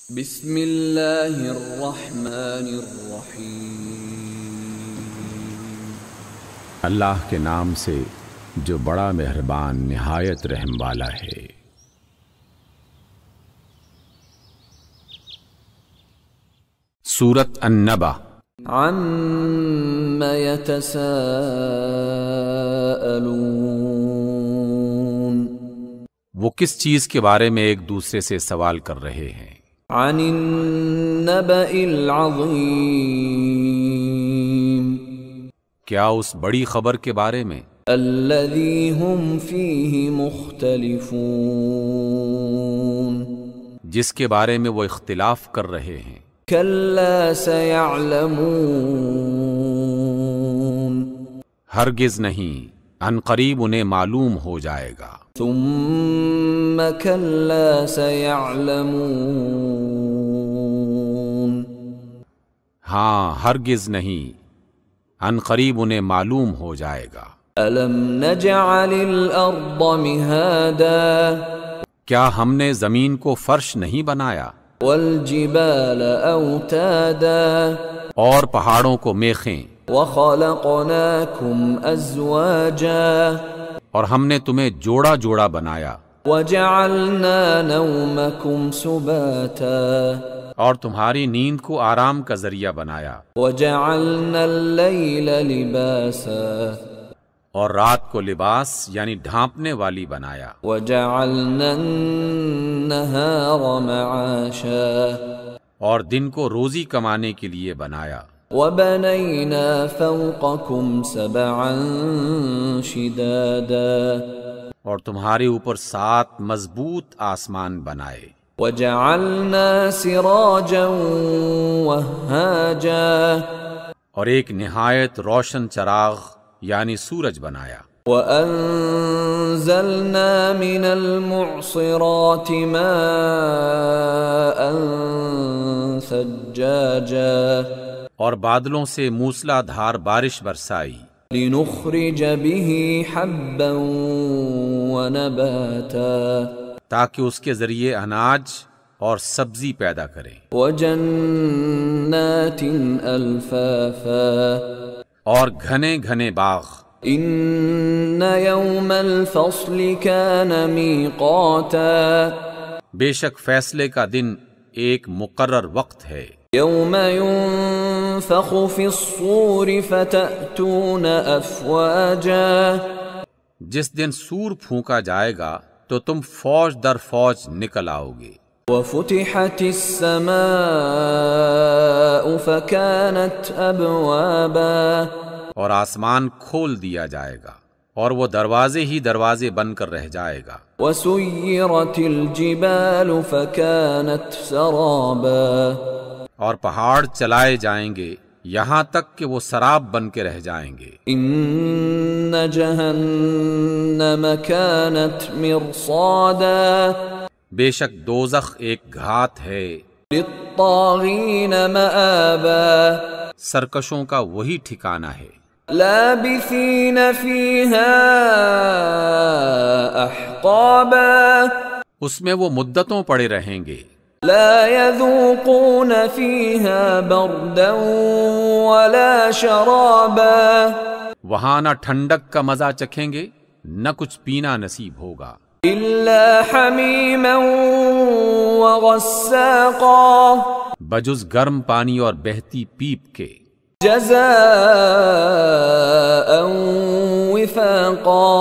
بسم اللہ الرحمن الرحیم۔ اللہ کے نام سے جو بڑا مہربان نہایت رحم والا ہے۔ سورۃ النبأ۔ عَمَّ يَتَسَاءَلُونَ، وہ کس چیز کے بارے میں ایک دوسرے سے سوال کر رہے ہیں؟ عن النبأ العظیم، کیا اس بڑی خبر کے بارے میں الذی هم فیہ مختلفون، جس کے بارے میں وہ اختلاف کر رہے ہیں؟ کلا سیعلمون، ہرگز نہیں، عن قریب انہیں معلوم ہو جائے گا۔ ثم کلا سیعلمون، ہاں ہرگز نہیں، عن قریب انہیں معلوم ہو جائے گا۔ الم نجعل الارض مہادا، کیا ہم نے زمین کو فرش نہیں بنایا، والجبال اوتادا، اور پہاڑوں کو میخیں، وخلقناکم ازواجا، اور ہم نے تمہیں جوڑا جوڑا بنایا، وجعلنا نومکم سباتا، اور تمہاری نیند کو آرام کا ذریعہ بنایا، وجعلنا اللیل لباسا، اور رات کو لباس یعنی ڈھانپنے والی بنایا، وجعلنا النہار معاشا، اور دن کو روزی کمانے کے لیے بنایا، وبنینا فوقکم سبعا شدادا، اور تمہارے اوپر 7 مضبوط آسمان بنائے، وجعلنا سراجا وہاجا، اور ایک نہایت روشن چراغ یعنی سورج بنایا، وَأَنزَلْنَا مِنَ الْمُعْصِرَاتِ مَاءً ثَجَّاجًا، اور بادلوں سے موسلا دھار بارش برسائی، لِنُخْرِجَ بِهِ حَبًّا وَنَبَاتًا، تاکہ اس کے ذریعے اناج اور سبزی پیدا کریں، وَجَنَّاتٍ أَلْفَافًا، اور گھنے گھنے باغ۔ إِنَّ يَوْمَ الْفَصْلِ كَانَ مِيقَاتًا، بے شک فیصلے کا دن ایک مقرر وقت ہے، يَوْمَ يُنفَخُ فِي الصُّورِ فَتَأْتُونَ أَفْوَاجًا، جس دن سور پھونکا جائے گا تو تم فوج در فوج نکل آؤ گے، وَفُتِحَتِ السَّمَاءُ فَكَانَتْ أَبْوَابًا، اور آسمان کھول دیا جائے گا اور وہ دروازے ہی دروازے بن کر رہ جائے گا، وَسُيِّرَتِ الْجِبَالُ فَكَانَتْ سَرَابًا، اور پہاڑ چلائے جائیں گے یہاں تک کہ وہ سراب بن کے رہ جائیں گے۔ إِنَّ جَهَنَّمَ كَانَتْ مِرْصَادًا، بے شک دوزخ ایک گھات ہے، لِلطَّاغِينَ مَآبًا، سرکشوں کا وہی ٹھکانہ ہے، لَابِثِينَ فِيهَا أَحْقَابًا، اس میں وہ مدتوں پڑے رہیں گے، لا يذوقون فيها بردا ولا شرابا، وہاں نہ ٹھنڈک کا مزہ چکھیں گے نہ کچھ پینا نصیب ہوگا، إلا حميما وغساقا، بجز گرم پانی اور بہتی پیپ کے، جزاء وفاقا،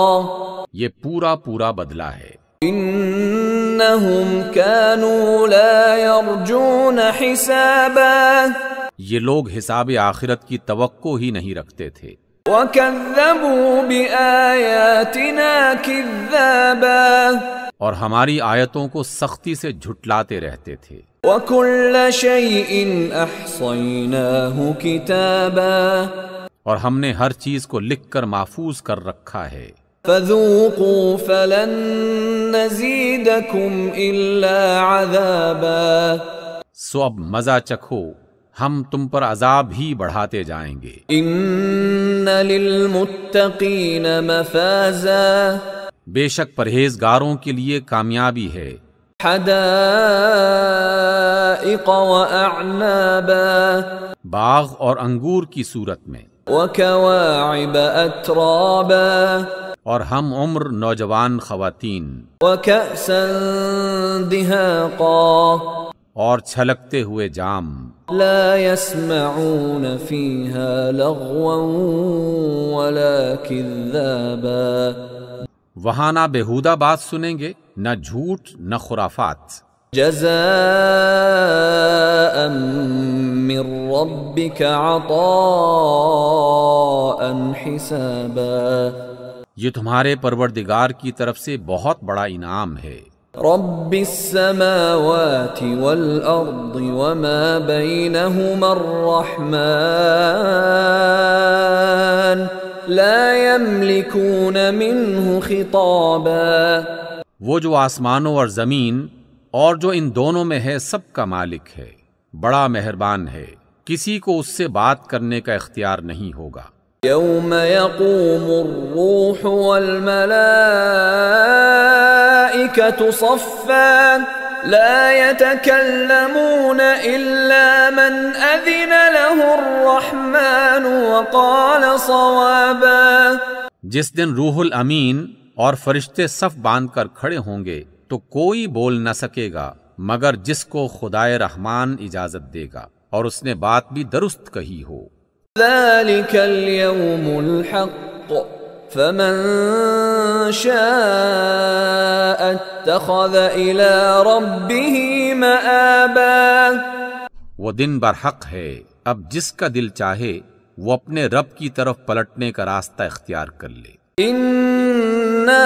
یہ پورا پورا بدلہ ہے۔ إنهم كانوا لا يرجون حسابا، یہ لوگ حساب آخرت کی توقع ہی نہیں رکھتے تھے، وَكَذَّبُوا بِآيَاتِنَا كِذَّابًا، اور ہماری آیتوں کو سختی سے جھٹلاتے رہتے تھے، وَكُلَّ شَيْءٍ أَحْصَيْنَاهُ كِتَابًا، اور ہم نے ہر چیز کو لکھ کر محفوظ کر رکھا ہے، فَذُوقُوا فَلَن نَّزِيدَكُمْ إِلَّا عَذَابًا، سو اب مزہ چکھو، ہم تم پر عذاب ہی بڑھاتے جائیں گے۔ إِنَّ لِلْمُتَّقِينَ مَفَازًا، بے شک پرہیزگاروں کے لیے کامیابی ہے، حدائق وأعنابا باغ اور انگور کی صورت میں، وكواعب أترابا اور ہم عمر نوجوان خواتین، وكأسا دهاقا اور چھلکتے ہوئے جام، لا يسمعون فيها لغوا ولا كذابا وہاں نہ بےہودہ بات سنیں گے، نہ جھوٹ نہ خرافات، جزاء من ربك عطاء حسابا یہ تمہارے پروردگار کی طرف سے بہت بڑا انعام ہے۔ رب السماوات والأرض وما بينهما الرحمن لا يملكون منه خطابا وہ جو آسمانوں اور زمین اور جو ان دونوں میں ہے سب کا مالک ہے، بڑا مہربان ہے، کسی کو اس سے بات کرنے کا اختیار نہیں ہوگا۔ يوم يقوم الروح والملائكة صفا لا يتكلمون إلا من أذن له الرحمن وقال صوابا جس دن روح الامین اور فرشتے صف باندھ کر کھڑے ہوں گے تو کوئی بول نہ سکے گا مگر جس کو خدائے رحمان اجازت دے گا اور اس نے بات بھی درست کہی ہو۔ ذلك اليوم الحق فمن شاء اتخذ إلى ربه مآبا وہ دن برحق ہے، اب جس کا دل چاہے وہ اپنے رب کی طرف پلٹنے کا راستہ اختیار کر لے۔ إنا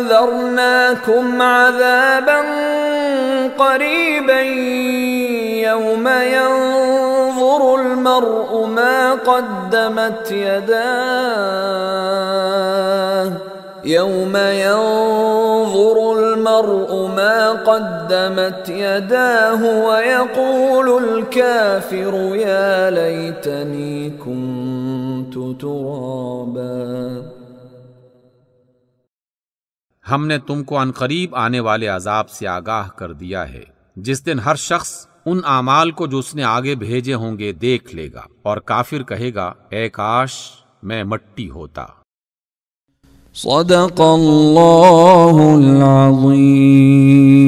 أنذرناكم عذابا قريبا يوم ينظر المرء ما قدمت يداه يوم ينظر المرء ما قدمت يداه ويقول الكافر يا ليتني كنت ترابا ہم نے تم کو عنقریب آنے والے عذاب سے آگاہ کر دیا ہے، جس دن ہر شخص ان اعمال کو جو اس نے آگے بھیجے ہوں گے دیکھ لے گا، اور کافر کہے گا اے کاش میں مٹی ہوتا۔ صدق اللہ العظیم۔